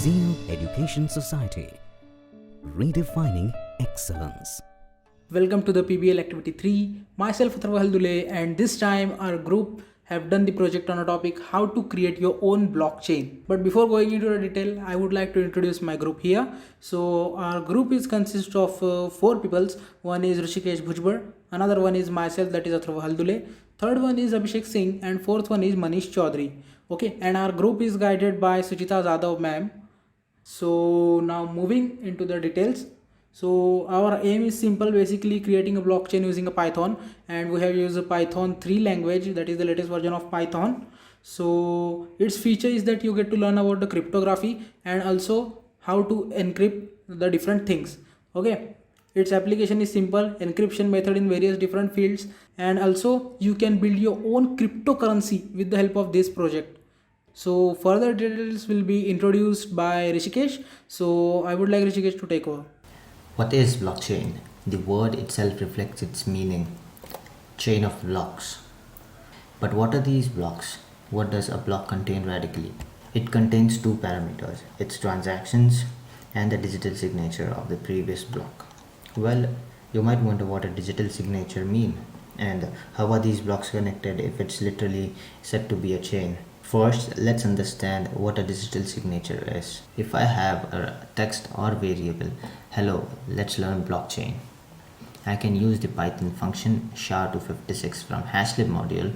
Zeal Education Society, redefining excellence. Welcome to the PBL Activity 3. Myself Atharva Haldule, and this time our group have done the project on a topic how to create your own blockchain. But before going into the detail, I would like to introduce my group here. So our group is consists of 4 peoples. One is Rishikesh Bhujbar, another one is myself, that is Atharva Haldule, third one is Abhishek Singh, and fourth one is Manish Chaudhary. Okay, and our group is guided by Suchita Zadav ma'am. So now moving into the details. So our aim is simple, basically creating a blockchain using a Python, and we have used a Python 3 language, that is the latest version of Python. So its feature is that you get to learn about the cryptography and also how to encrypt the different things. Okay, its application is simple, encryption method in various different fields, and also you can build your own cryptocurrency with the help of this project. So further details will be introduced by Rishikesh. So I would like Rishikesh to take over. What is blockchain? The word itself reflects its meaning, chain of blocks. But what are these blocks? What does a block contain radically? It contains 2 parameters, its transactions and the digital signature of the previous block. Well, you might wonder what a digital signature means and how are these blocks connected if it's literally said to be a chain. First, let's understand what a digital signature is. If I have a text or variable, hello, let's learn blockchain. I can use the Python function SHA-256 from hashlib module,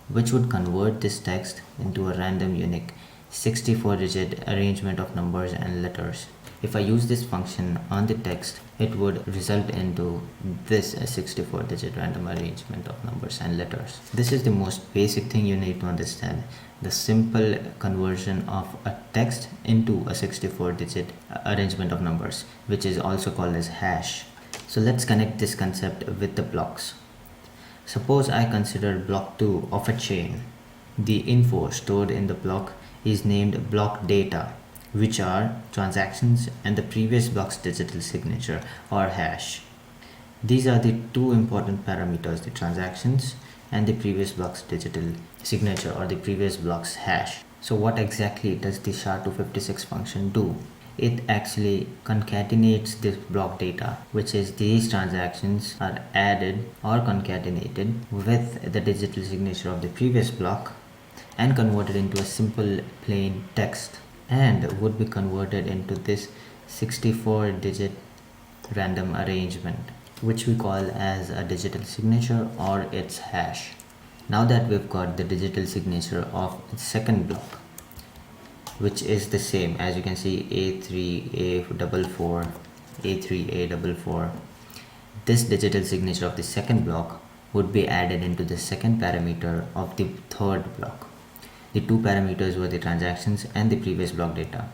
which would convert this text into a random unique 64-digit arrangement of numbers and letters. If I use this function on the text, it would result into this 64-digit random arrangement of numbers and letters. This is the most basic thing you need to understand, the simple conversion of a text into a 64-digit arrangement of numbers, which is also called as hash. So let's connect this concept with the blocks. Suppose I consider block 2 of a chain. The info stored in the block is named block data, which are transactions and the previous block's digital signature or hash. These are the 2 important parameters, the transactions and the previous block's digital signature or the previous block's hash. So what exactly does the SHA-256 function do? It actually concatenates this block data, which is these transactions are added or concatenated with the digital signature of the previous block and converted into a simple plain text, and would be converted into this 64-digit random arrangement, which we call as a digital signature or its hash. Now that we've got the digital signature of the second block, which is the same, as you can see, A3A44, A3A44, this digital signature of the second block would be added into the second parameter of the third block. The 2 parameters were the transactions and the previous block data.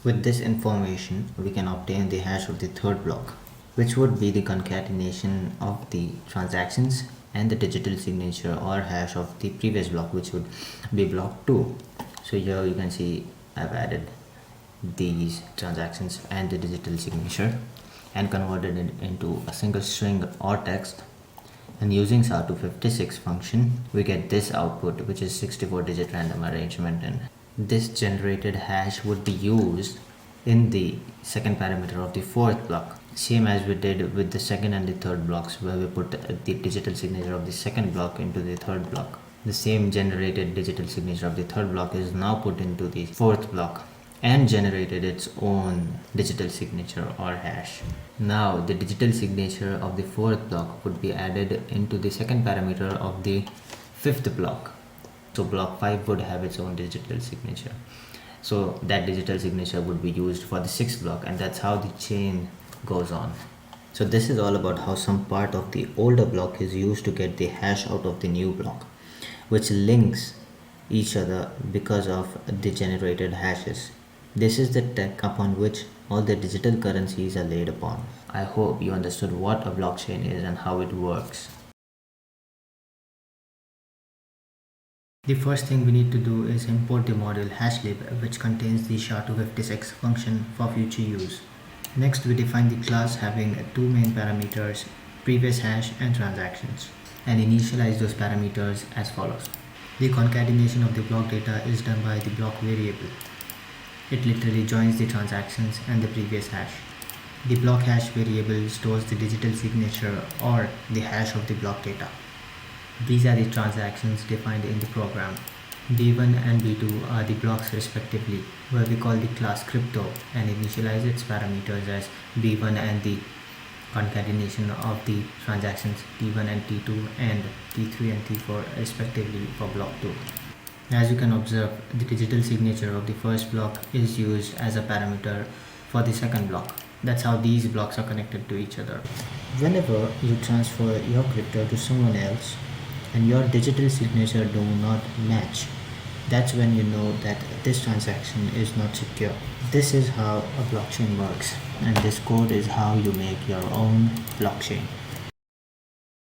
With this information, we can obtain the hash of the third block, which would be the concatenation of the transactions and the digital signature or hash of the previous block, which would be block 2. So here you can see I've added these transactions and the digital signature and converted it into a single string or text. And using SHA-256 function, we get this output, which is 64-digit random arrangement, and this generated hash would be used in the second parameter of the fourth block, same as we did with the second and the third blocks, where we put the digital signature of the second block into the third block. The same generated digital signature of the third block is now put into the fourth block and generated its own digital signature or hash. Now the digital signature of the fourth block would be added into the second parameter of the fifth block. So block 5 would have its own digital signature. So that digital signature would be used for the sixth block, and that's how the chain goes on. So this is all about how some part of the older block is used to get the hash out of the new block, which links each other because of the generated hashes. This is the tech upon which all the digital currencies are laid upon. I hope you understood what a blockchain is and how it works. The first thing we need to do is import the module hashlib, which contains the SHA-256 function for future use. Next, we define the class having 2 main parameters, previous hash and transactions, and initialize those parameters as follows. The concatenation of the block data is done by the block variable. It literally joins the transactions and the previous hash. The block hash variable stores the digital signature or the hash of the block data. These are the transactions defined in the program. B1 and B2 are the blocks respectively, where we call the class crypto and initialize its parameters as B1 and the concatenation of the transactions T1 and T2 and T3 and T4 respectively for block 2. As you can observe, the digital signature of the first block is used as a parameter for the second block. That's how these blocks are connected to each other. Whenever you transfer your crypto to someone else and your digital signature do not match, that's when you know that this transaction is not secure. This is how a blockchain works, and this code is how you make your own blockchain.